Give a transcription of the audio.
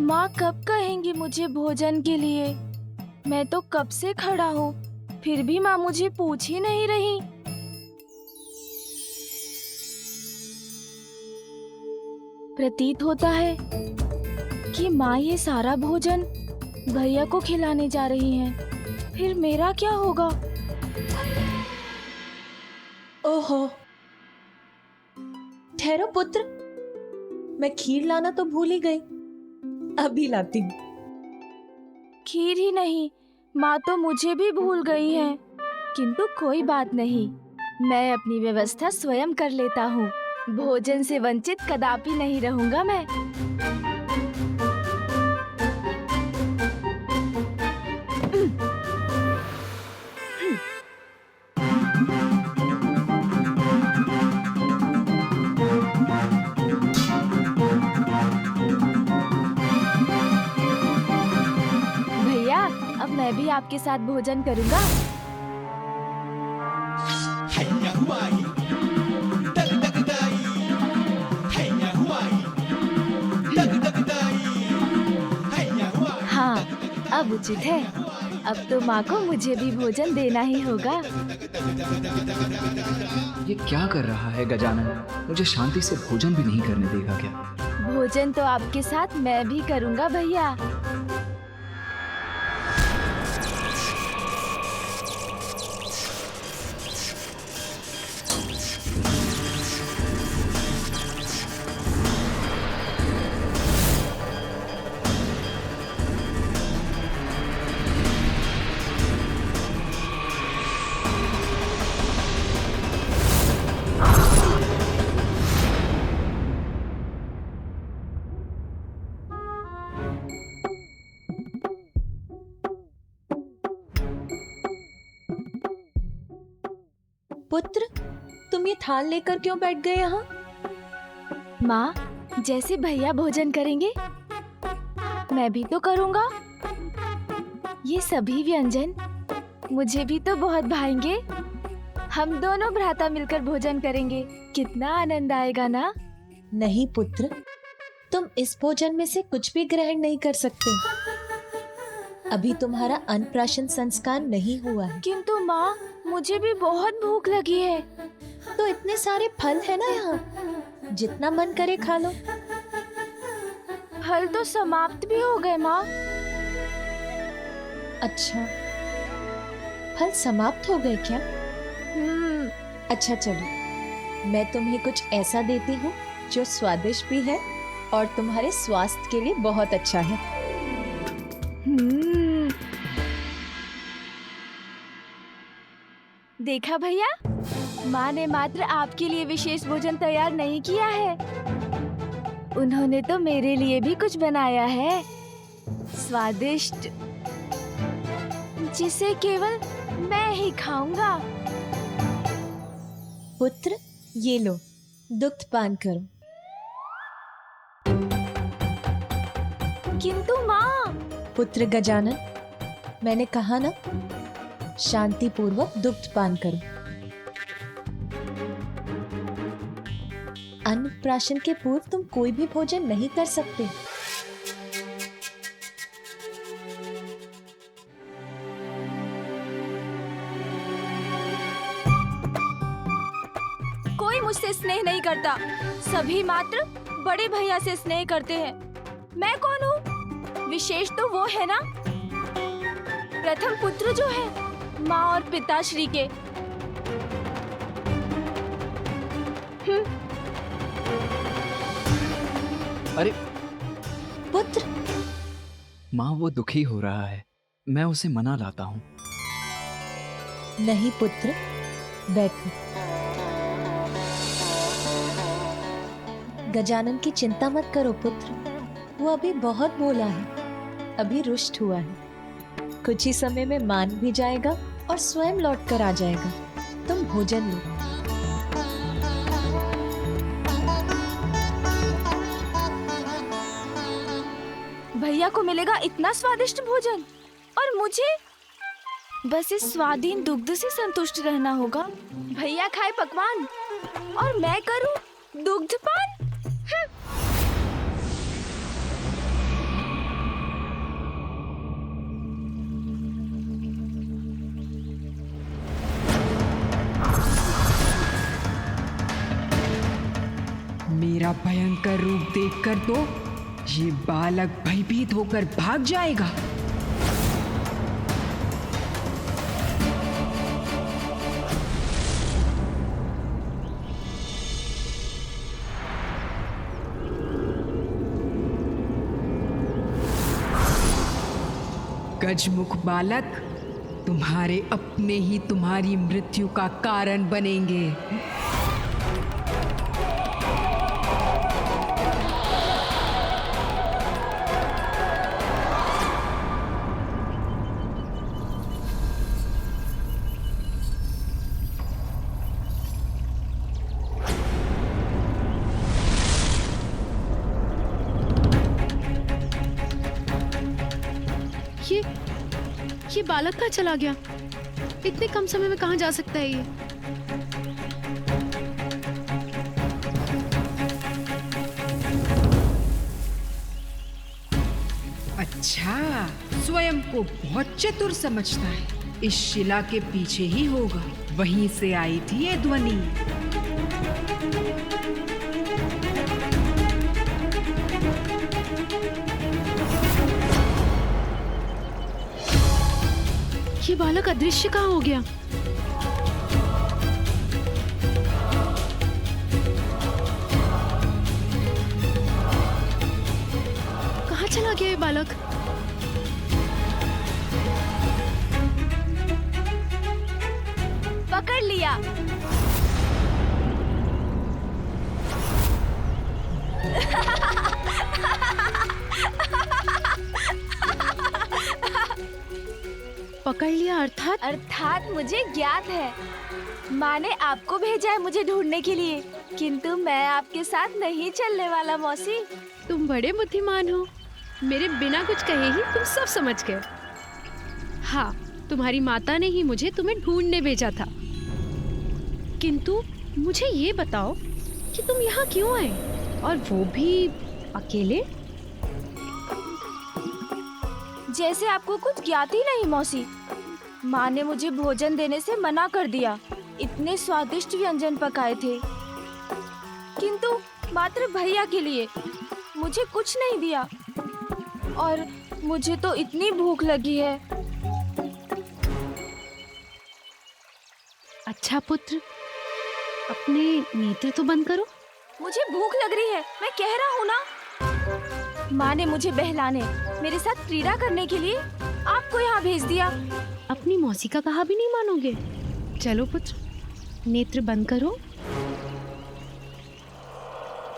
माँ कब कहेंगी मुझे भोजन के लिए? मैं तो कब से खड़ा हूँ, फिर भी माँ मुझे पूछ ही नहीं रही। प्रतीत होता है कि माँ ये सारा भोजन भैया को खिलाने जा रही हैं। फिर मेरा क्या होगा? ओहो, ठहरो पुत्र, मैं खीर लाना तो भूल ही गई, अभी लाती हूँ। खीर ही नहीं, माँ तो मुझे भी भूल गई हैं। किंतु कोई बात नहीं, मैं अपनी व्यवस्था स्वयं कर लेता हूँ। भोजन से वंचित कदापि नहीं रहूंगा मैं। भैया, अब मैं भी आपके साथ भोजन करूंगा। हाँ, अब उचित है। अब तो माँ को मुझे भी भोजन देना ही होगा। ये क्या कर रहा है गजानन? मुझे शांति से भोजन भी नहीं करने देगा क्या? भोजन तो आपके साथ मैं भी करूंगा भैया। पुत्र, तुम ये थाल लेकर क्यों बैठ गए यहाँ? माँ, जैसे भैया भोजन करेंगे मैं भी तो करूँगा। ये सभी व्यंजन मुझे भी तो बहुत भाएंगे। हम दोनों भ्राता मिलकर भोजन करेंगे, कितना आनंद आएगा ना। नहीं पुत्र, तुम इस भोजन में से कुछ भी ग्रहण नहीं कर सकते। अभी तुम्हारा अन्नप्राशन संस्कार नहीं हुआ है। किंतु माँ, मुझे भी बहुत भूख लगी है। तो इतने सारे फल है ना यहाँ, जितना मन करे खा लो। फल तो समाप्त भी हो गए माँ। अच्छा, फल समाप्त हो गए क्या? अच्छा चलो, मैं तुम्हें कुछ ऐसा देती हूँ जो स्वादिष्ट भी है और तुम्हारे स्वास्थ्य के लिए बहुत अच्छा है। देखा भैया, माँ ने मात्र आपके लिए विशेष भोजन तैयार नहीं किया है, उन्होंने तो मेरे लिए भी कुछ बनाया है, स्वादिष्ट, जिसे केवल मैं ही खाऊंगा। पुत्र, ये लो, दुग्ध पान करो। किंतु माँ। पुत्र गजानन, मैंने कहा ना, शांति पूर्वक दुग्ध पान करो। अन्नप्राशन के पूर्व तुम कोई भी भोजन नहीं कर सकते। कोई मुझसे स्नेह नहीं करता, सभी मात्र बड़े भैया से स्नेह करते हैं। मैं कौन हूँ? विशेष तो वो है ना, प्रथम पुत्र जो है माँ और पिताश्री के। अरे पुत्र, माँ वो दुखी हो रहा है, मैं उसे मना लाता हूँ। नहीं पुत्र, बैठो। गजानन की चिंता मत करो पुत्र, वो अभी बहुत भोला है, अभी रुष्ट हुआ है, कुछ ही समय में मान भी जाएगा और स्वयं लौट कर आ जाएगा। तुम भोजन लो। भैया को मिलेगा इतना स्वादिष्ट भोजन और मुझे बस इस स्वादीन दुग्ध से संतुष्ट रहना होगा। भैया खाए पकवान और मैं करूं दुग्ध पान। भयंकर रूप देखकर तो ये बालक भयभीत होकर भाग जाएगा। गजमुख बालक, तुम्हारे अपने ही तुम्हारी मृत्यु का कारण बनेंगे। ये बालक कहाँ चला गया? इतने कम समय में कहाँ जा सकता है ये? अच्छा, स्वयं को बहुत चतुर समझता है। इस शिला के पीछे ही होगा, वहीं से आई थी ये ध्वनि। ये बालक अदृश्य कहाँ हो गया? कहाँ चला गया ये बालक? पकड़ लिया। पकड़ लिया अर्थात? अर्थात मुझे ज्ञात है, माँ ने आपको भेजा है मुझे ढूंढने के लिए, किंतु मैं आपके साथ नहीं चलने वाला मौसी। तुम बड़े बुद्धिमान हो, मेरे बिना कुछ कहे ही तुम सब समझ गए। हाँ, तुम्हारी माता ने ही मुझे तुम्हें ढूंढने भेजा था। किंतु मुझे ये बताओ कि तुम यहाँ क्यों आए, और वो भी अकेले? जैसे आपको कुछ ज्ञात ही नहीं मौसी। माँ ने मुझे भोजन देने से मना कर दिया। इतने स्वादिष्ट व्यंजन पकाए थे, किंतु मात्र भैया के लिए मुझे कुछ नहीं दिया। और मुझे तो इतनी भूख लगी है। अच्छा पुत्र, अपने नेत्र तो बंद करो। मुझे भूख लग रही है, मैं कह रहा हूँ ना। माँ ने मुझे बहलाने, मेरे साथ क्रीड़ा करने के लिए आपको यहाँ भेज दिया। अपनी मौसी का कहा भी नहीं मानोगे? चलो पुत्र, नेत्र बंद करो